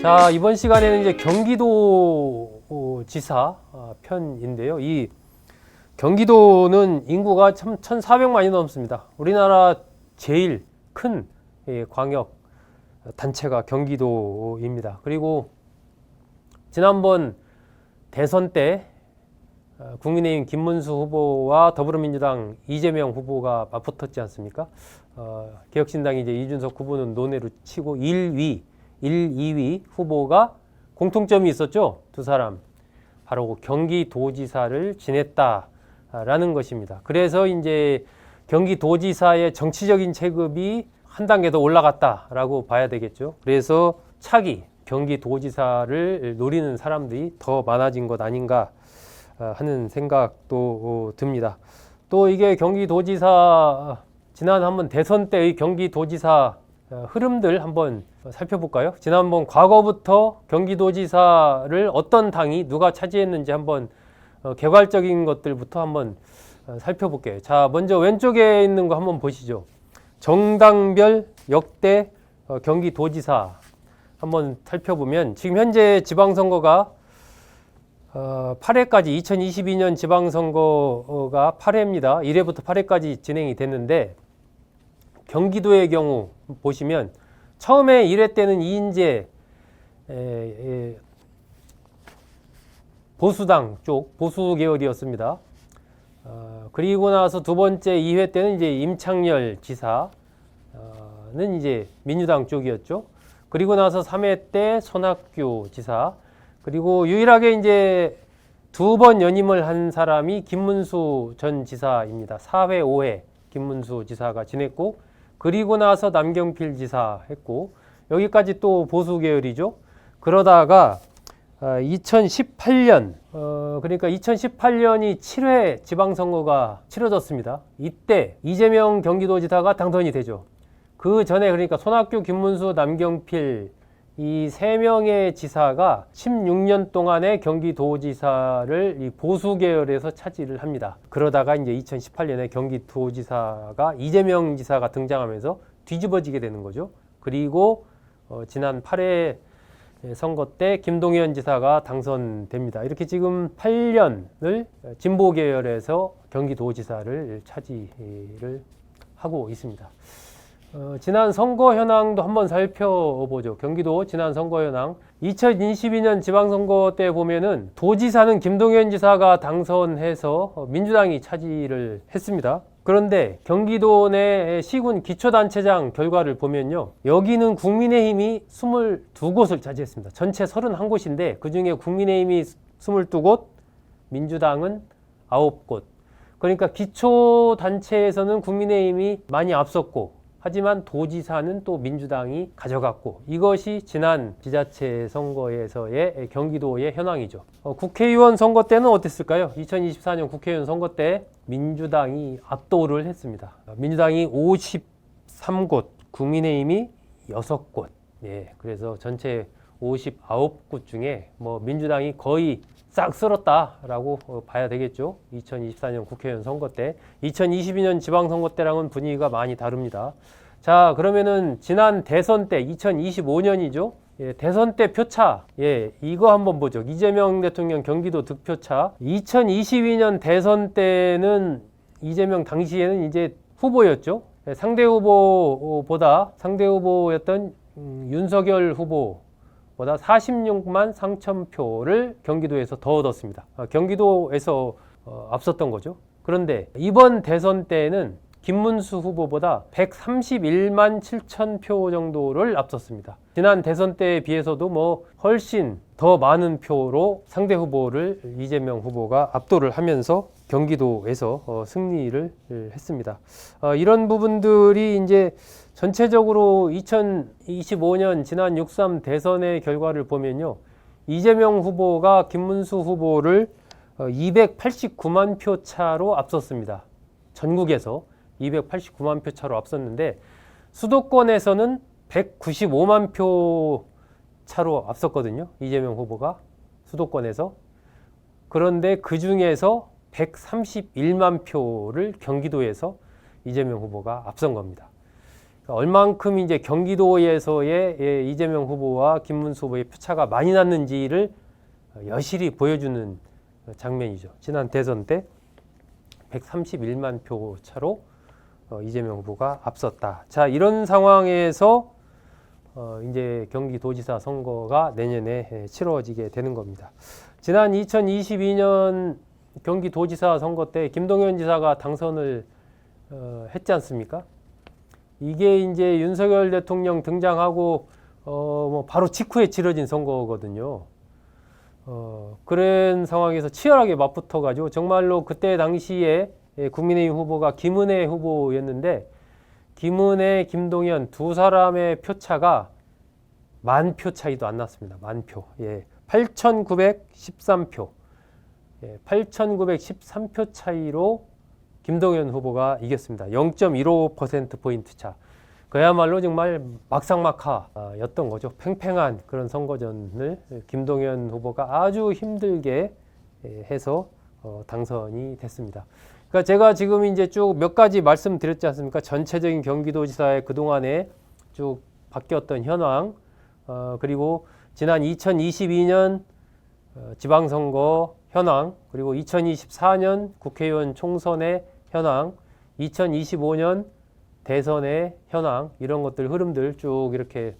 자, 이번 시간에는 이제 경기도 지사 편인데요. 이 경기도는 인구가 1,400만이 넘습니다. 우리나라 제일 큰 광역 단체가 경기도입니다. 그리고 지난번 대선 때 국민의힘 김문수 후보와 더불어민주당 이재명 후보가 맞붙었지 않습니까? 개혁신당이 이제 이준석 후보는 논외로 치고 1, 2위 후보가 공통점이 있었죠. 두 사람. 바로 경기도지사를 지냈다라는 것입니다. 그래서 이제 경기도지사의 정치적인 체급이 한 단계 더 올라갔다라고 봐야 되겠죠. 그래서 차기 경기도지사를 노리는 사람들이 더 많아진 것 아닌가 하는 생각도 듭니다. 또 이게 경기도지사 지난 한번 대선 때의 경기도지사 흐름들 한번 살펴볼까요? 지난번 과거부터 경기도지사를 어떤 당이 누가 차지했는지 한번 개괄적인 것들부터 한번 살펴볼게요. 자, 먼저 왼쪽에 있는 거 한번 보시죠. 정당별 역대 경기도지사 한번 살펴보면 지금 현재 지방선거가 8회까지 2022년 지방선거가 8회입니다. 1회부터 8회까지 진행이 됐는데 경기도의 경우 보시면 처음에 1회 때는 이인재 보수당 쪽 보수 계열이었습니다. 그리고 나서 두 번째 2회 때는 이제 임창열 지사는 이제 민주당 쪽이었죠. 그리고 나서 3회 때 손학규 지사, 그리고 유일하게 이제 두 번 연임을 한 사람이 김문수 전 지사입니다. 4회, 5회 김문수 지사가 지냈고, 그리고 나서 남경필 지사 했고, 여기까지 또 보수 계열이죠. 그러다가 2018년, 그러니까 2018년이 7회 지방선거가 치러졌습니다. 이때 이재명 경기도지사가 당선이 되죠. 그 전에 그러니까 손학규, 김문수, 남경필 이 세 명의 지사가 16년 동안의 경기도지사를 이 보수 계열에서 차지를 합니다. 그러다가 이제 2018년에 경기도지사가 이재명 지사가 등장하면서 뒤집어지게 되는 거죠. 그리고 지난 8회 선거 때 김동연 지사가 당선됩니다. 이렇게 지금 8년을 진보 계열에서 경기도지사를 차지를 하고 있습니다. 지난 선거 현황도 한번 살펴보죠. 경기도 지난 선거 현황. 2022년 지방선거 때 보면은 도지사는 김동연 지사가 당선해서 민주당이 차지를 했습니다. 그런데 경기도 내 시군 기초단체장 결과를 보면요. 여기는 국민의힘이 22곳을 차지했습니다. 전체 31곳인데 그중에 국민의힘이 22곳, 민주당은 9곳. 그러니까 기초단체에서는 국민의힘이 많이 앞섰고, 하지만 도지사는 또 민주당이 가져갔고, 이것이 지난 지자체 선거에서의 경기도의 현황이죠. 국회의원 선거 때는 어땠을까요? 2024년 국회의원 선거 때 민주당이 압도를 했습니다. 민주당이 53곳, 국민의힘이 6곳. 예, 그래서 전체 59곳 중에 민주당이 거의 싹 쓸었다라고 봐야 되겠죠. 2024년 국회의원 선거 때. 2022년 지방선거 때랑은 분위기가 많이 다릅니다. 자, 그러면은 지난 대선 때 2025년이죠. 예, 대선 때 표차. 예, 이거 한번 보죠. 이재명 대통령 경기도 득표차. 2022년 대선 때는 이재명 당시에는 이제 후보였죠. 예, 상대 후보였던 윤석열 후보 보다 46만 3천 표를 경기도에서 더 얻었습니다. 경기도에서 앞섰던 거죠. 그런데 이번 대선 때는 김문수 후보보다 131만 7천 표 정도를 앞섰습니다. 지난 대선 때에 비해서도 훨씬 더 많은 표로 상대 후보를 이재명 후보가 압도를 하면서 경기도에서 승리를 했습니다. 이런 부분들이 이제 전체적으로 2025년 지난 6.3 대선의 결과를 보면요. 이재명 후보가 김문수 후보를 289만 표 차로 앞섰습니다. 전국에서 289만 표 차로 앞섰는데 수도권에서는 195만 표 차로 앞섰거든요. 이재명 후보가 수도권에서. 그런데 그 중에서 131만 표를 경기도에서 이재명 후보가 앞선 겁니다. 얼만큼 이제 경기도에서의 이재명 후보와 김문수 후보의 표차가 많이 났는지를 여실히 보여주는 장면이죠. 지난 대선 때 131만 표 차로 이재명 후보가 앞섰다. 자, 이런 상황에서 이제 경기도지사 선거가 내년에 치러지게 되는 겁니다. 지난 2022년 경기도지사 선거 때 김동연 지사가 당선을 했지 않습니까? 이게 이제 윤석열 대통령 등장하고 뭐 바로 직후에 치러진 선거거든요. 그런 상황에서 치열하게 맞붙어가지고 정말로 그때 당시에 국민의힘 후보가 김은혜 후보였는데 김은혜, 김동연 두 사람의 표차가 10,000표 차이도 안 났습니다. 10,000표. 예. 8,913표. 예. 8,913표 차이로 김동연 후보가 이겼습니다. 0.15%포인트 차. 그야말로 정말 막상막하였던 거죠. 팽팽한 그런 선거전을 김동연 후보가 아주 힘들게 해서 당선이 됐습니다. 그러니까 제가 지금 이제 쭉 몇 가지 말씀드렸지 않습니까? 전체적인 경기도지사의 그동안에 쭉 바뀌었던 현황, 그리고 지난 2022년 지방선거 현황, 그리고 2024년 국회의원 총선의 현황, 2025년 대선의 현황, 이런 것들 흐름들 쭉 이렇게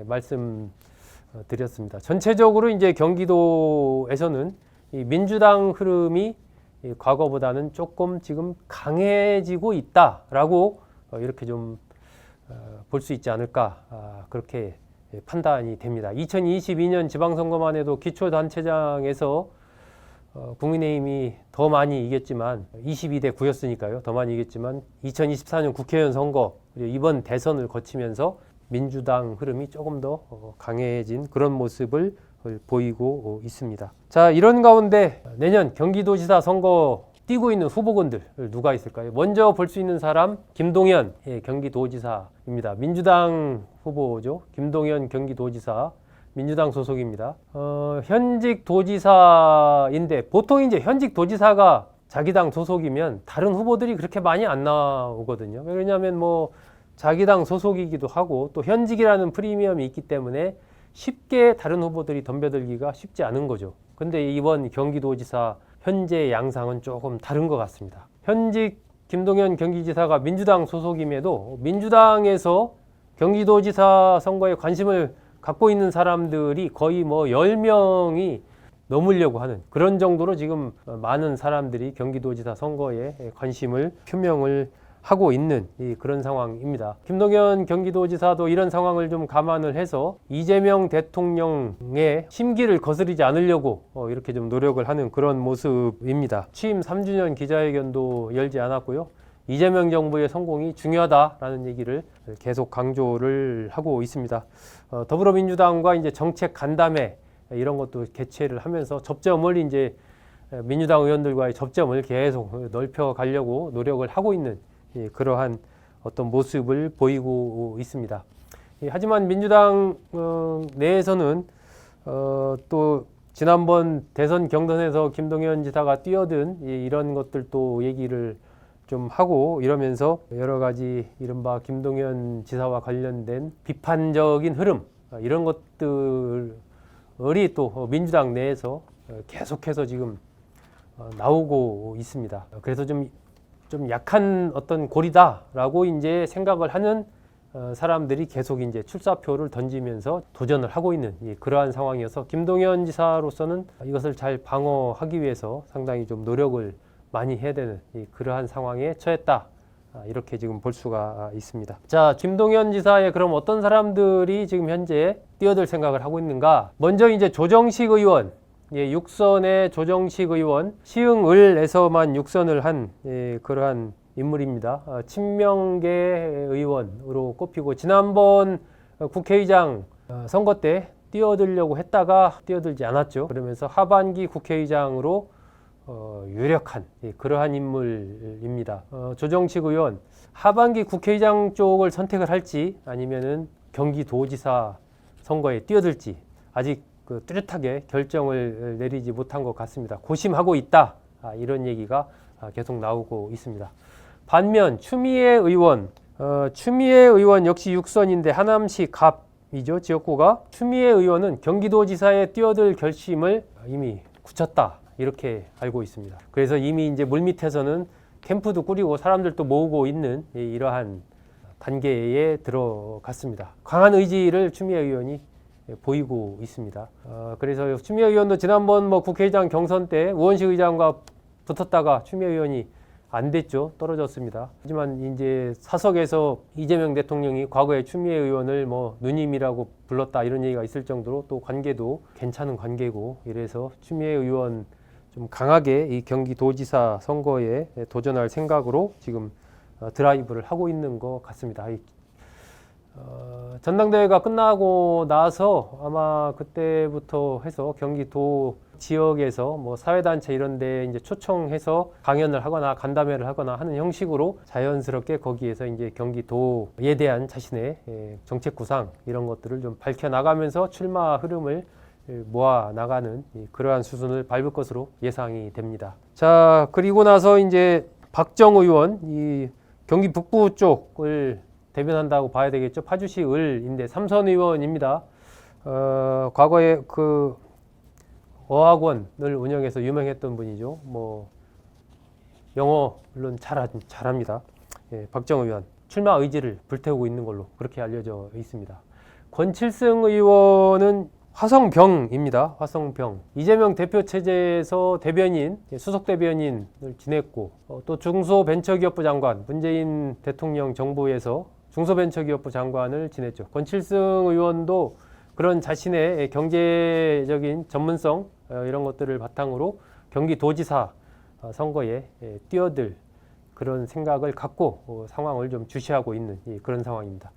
말씀드렸습니다. 전체적으로 이제 경기도에서는 이 민주당 흐름이 과거보다는 조금 지금 강해지고 있다라고 이렇게 좀 볼 수 있지 않을까, 그렇게 판단이 됩니다. 2022년 지방선거만 해도 기초단체장에서 국민의힘이 더 많이 이겼지만 22대 9였으니까요. 더 많이 이겼지만 2024년 국회의원 선거 그리고 이번 대선을 거치면서 민주당 흐름이 조금 더 강해진 그런 모습을 보이고 있습니다. 자, 이런 가운데 내년 경기도지사 선거 뛰고 있는 후보군들 누가 있을까요? 먼저 볼 수 있는 사람 김동연 경기도지사입니다. 민주당 후보죠. 김동연 경기도지사 민주당 소속입니다. 현직 도지사인데 보통 이제 현직 도지사가 자기 당 소속이면 다른 후보들이 그렇게 많이 안 나오거든요. 왜냐하면 뭐 자기 당 소속이기도 하고 또 현직이라는 프리미엄이 있기 때문에 쉽게 다른 후보들이 덤벼들기가 쉽지 않은 거죠. 근데 이번 경기도지사 현재 양상은 조금 다른 것 같습니다. 현직 김동연 경기지사가 민주당 소속임에도 민주당에서 경기도지사 선거에 관심을 갖고 있는 사람들이 거의 뭐 10명이 넘으려고 하는 그런 정도로 지금 많은 사람들이 경기도지사 선거에 관심을 표명을 하고 있는 그런 상황입니다. 김동연 경기도지사도 이런 상황을 좀 감안을 해서 이재명 대통령의 심기를 거스르지 않으려고 이렇게 좀 노력을 하는 그런 모습입니다. 취임 3주년 기자회견도 열지 않았고요. 이재명 정부의 성공이 중요하다라는 얘기를 계속 강조를 하고 있습니다. 더불어민주당과 이제 정책 간담회 이런 것도 개최를 하면서 접점을 이제 민주당 의원들과의 접점을 계속 넓혀 가려고 노력을 하고 있는 그러한 어떤 모습을 보이고 있습니다. 하지만 민주당 내에서는 또 지난번 대선 경선에서 김동연 지사가 뛰어든 이런 것들도 얘기를 좀 하고 이러면서 여러 가지 이른바 김동연 지사와 관련된 비판적인 흐름 이런 것들이 또 민주당 내에서 계속해서 지금 나오고 있습니다. 그래서 좀 약한 어떤 고리다라고 이제 생각을 하는 사람들이 계속 이제 출사표를 던지면서 도전을 하고 있는 그러한 상황이어서 김동연 지사로서는 이것을 잘 방어하기 위해서 상당히 좀 노력을 많이 해야 되는 그러한 상황에 처했다. 이렇게 지금 볼 수가 있습니다. 자, 김동연 지사의 그럼 어떤 사람들이 지금 현재 뛰어들 생각을 하고 있는가? 먼저 이제 조정식 의원, 육선의 조정식 의원, 시흥을에서만 육선을 한 그러한 인물입니다. 친명계 의원으로 꼽히고 지난번 국회의장 선거 때 뛰어들려고 했다가 뛰어들지 않았죠. 그러면서 하반기 국회의장으로 유력한 그러한 인물입니다. 조정식 의원 하반기 국회의장 쪽을 선택을 할지 아니면은 경기도지사 선거에 뛰어들지 아직 뚜렷하게 결정을 내리지 못한 것 같습니다. 고심하고 있다. 이런 얘기가 계속 나오고 있습니다. 반면 추미애 의원 추미애 의원 역시 6선인데 하남시 갑이죠. 지역구가. 추미애 의원은 경기도지사에 뛰어들 결심을 이미 굳혔다. 이렇게 알고 있습니다. 그래서 이미 이제 물밑에서는 캠프도 꾸리고 사람들도 모으고 있는 이러한 단계에 들어갔습니다. 강한 의지를 추미애 의원이 보이고 있습니다. 그래서 추미애 의원도 지난번 국회의장 경선 때 우원식 의장과 붙었다가 추미애 의원이 안 됐죠. 떨어졌습니다. 하지만 이제 사석에서 이재명 대통령이 과거에 추미애 의원을 누님이라고 불렀다 이런 얘기가 있을 정도로 또 관계도 괜찮은 관계고, 이래서 추미애 의원 좀 강하게 이 경기도지사 선거에 도전할 생각으로 지금 드라이브를 하고 있는 것 같습니다. 전당대회가 끝나고 나서 아마 그때부터 해서 경기도 지역에서 사회단체 이런 데 이제 초청해서 강연을 하거나 간담회를 하거나 하는 형식으로 자연스럽게 거기에서 이제 경기도에 대한 자신의 정책 구상 이런 것들을 좀 밝혀나가면서 출마 흐름을 모아 나가는 그러한 수순을 밟을 것으로 예상이 됩니다. 자, 그리고 나서 이제 박정 의원, 이 경기 북부 쪽을 대변한다고 봐야 되겠죠. 파주시 을인데 삼선 의원입니다. 과거에 그 어학원을 운영해서 유명했던 분이죠. 영어 물론 잘합니다. 박정 의원 출마 의지를 불태우고 있는 걸로 그렇게 알려져 있습니다. 권칠승 의원은 화성병입니다. 화성병. 이재명 대표 체제에서 대변인, 수석 대변인을 지냈고, 또 중소벤처기업부 장관, 문재인 대통령 정부에서 중소벤처기업부 장관을 지냈죠. 권칠승 의원도 그런 자신의 경제적인 전문성 이런 것들을 바탕으로 경기도지사 선거에 뛰어들 그런 생각을 갖고 상황을 좀 주시하고 있는 그런 상황입니다.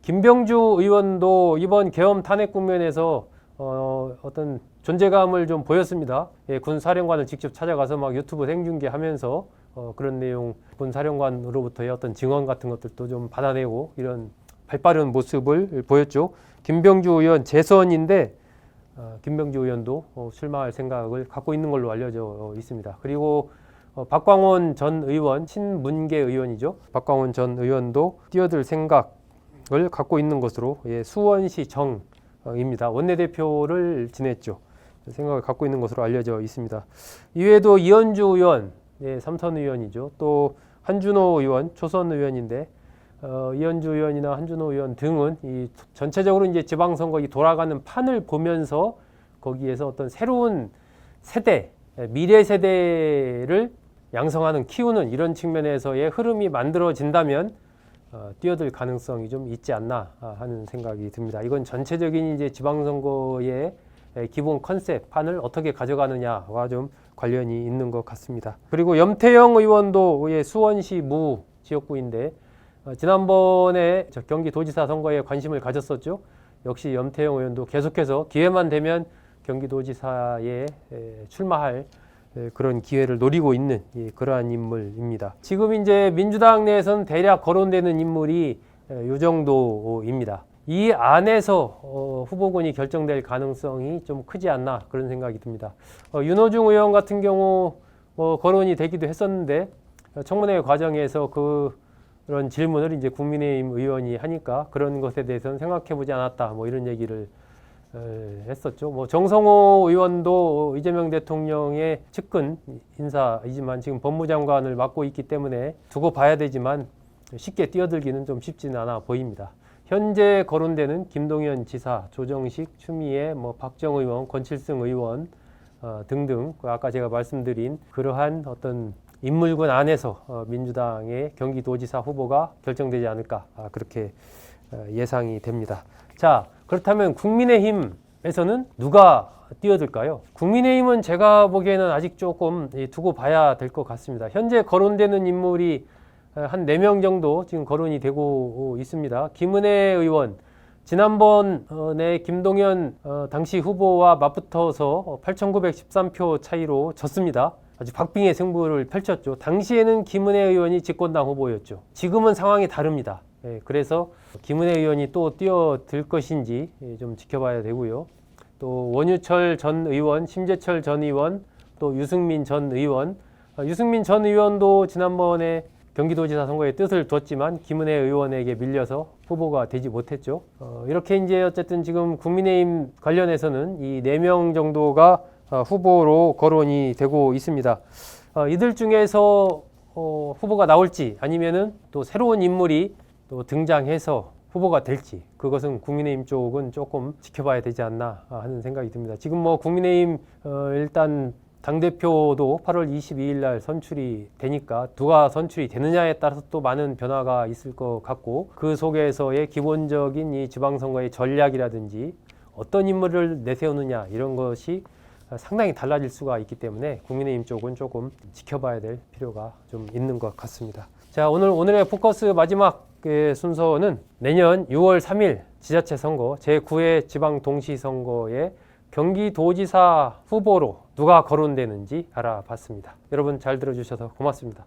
김병주 의원도 이번 계엄 탄핵 국면에서 어떤 존재감을 좀 보였습니다. 군 사령관을 직접 찾아가서 막 유튜브 생중계하면서 그런 내용, 군 사령관으로부터의 어떤 증언 같은 것들도 좀 받아내고 이런 발빠른 모습을 보였죠. 김병주 의원 재선인데 김병주 의원도 출마할 생각을 갖고 있는 걸로 알려져 있습니다. 그리고 박광원 전 의원, 친문계 의원이죠. 박광원 전 의원도 뛰어들 생각을 갖고 있는 것으로 수원시 정입니다. 원내대표를 지냈죠. 생각을 갖고 있는 것으로 알려져 있습니다. 이외에도 이현주 의원, 삼선 의원이죠. 또 한준호 의원, 초선 의원인데 이현주 의원이나 한준호 의원 등은 이 전체적으로 이제 지방선거 이 돌아가는 판을 보면서 거기에서 어떤 새로운 세대, 미래 세대를 양성하는, 키우는 이런 측면에서의 흐름이 만들어진다면 뛰어들 가능성이 좀 있지 않나 하는 생각이 듭니다. 이건 전체적인 이제 지방선거의 기본 컨셉, 판을 어떻게 가져가느냐와 좀 관련이 있는 것 같습니다. 그리고 염태영 의원도 수원시 무 지역구인데 지난번에 경기도지사 선거에 관심을 가졌었죠. 역시 염태영 의원도 계속해서 기회만 되면 경기도지사에 출마할 그런 기회를 노리고 있는 그러한 인물입니다. 지금 이제 민주당 내에서는 대략 거론되는 인물이 이 정도입니다. 이 안에서 후보군이 결정될 가능성이 좀 크지 않나 그런 생각이 듭니다. 윤호중 의원 같은 경우 거론이 되기도 했었는데 청문회 과정에서 그런 질문을 이제 국민의힘 의원이 하니까 그런 것에 대해서는 생각해보지 않았다 이런 얘기를 했었죠. 정성호 의원도 이재명 대통령의 측근 인사이지만 지금 법무장관을 맡고 있기 때문에 두고 봐야 되지만 쉽게 뛰어들기는 좀 쉽지는 않아 보입니다. 현재 거론되는 김동연 지사, 조정식, 추미애, 박정 의원, 권칠승 의원 등등 아까 제가 말씀드린 그러한 어떤 인물군 안에서 민주당의 경기도지사 후보가 결정되지 않을까 그렇게 예상이 됩니다. 자, 그렇다면 국민의힘에서는 누가 뛰어들까요? 국민의힘은 제가 보기에는 아직 조금 두고 봐야 될 것 같습니다. 현재 거론되는 인물이 한 4명 정도 지금 거론이 되고 있습니다. 김은혜 의원, 지난번에 김동연 당시 후보와 맞붙어서 8,913표 차이로 졌습니다. 아주 박빙의 승부를 펼쳤죠. 당시에는 김은혜 의원이 집권당 후보였죠. 지금은 상황이 다릅니다. 그래서 김은혜 의원이 또 뛰어들 것인지 좀 지켜봐야 되고요. 또 원유철 전 의원, 심재철 전 의원, 또 유승민 전 의원. 유승민 전 의원도 지난번에 경기도지사 선거에 뜻을 뒀지만 김은혜 의원에게 밀려서 후보가 되지 못했죠. 이렇게 이제 어쨌든 지금 국민의힘 관련해서는 이 4명 정도가 후보로 거론이 되고 있습니다. 이들 중에서 후보가 나올지 아니면은 또 새로운 인물이 또 등장해서 후보가 될지 그것은 국민의힘 쪽은 조금 지켜봐야 되지 않나 하는 생각이 듭니다. 지금 뭐 국민의힘 일단 당대표도 8월 22일 날 선출이 되니까 누가 선출이 되느냐에 따라서 또 많은 변화가 있을 것 같고 그 속에서의 기본적인 이 지방선거의 전략이라든지 어떤 인물을 내세우느냐 이런 것이 상당히 달라질 수가 있기 때문에 국민의힘 쪽은 조금 지켜봐야 될 필요가 좀 있는 것 같습니다. 자, 오늘의 포커스 마지막 순서는 내년 6월 3일 지자체 선거 제9회 지방동시선거에 경기도지사 후보로 누가 거론되는지 알아봤습니다. 여러분 잘 들어주셔서 고맙습니다.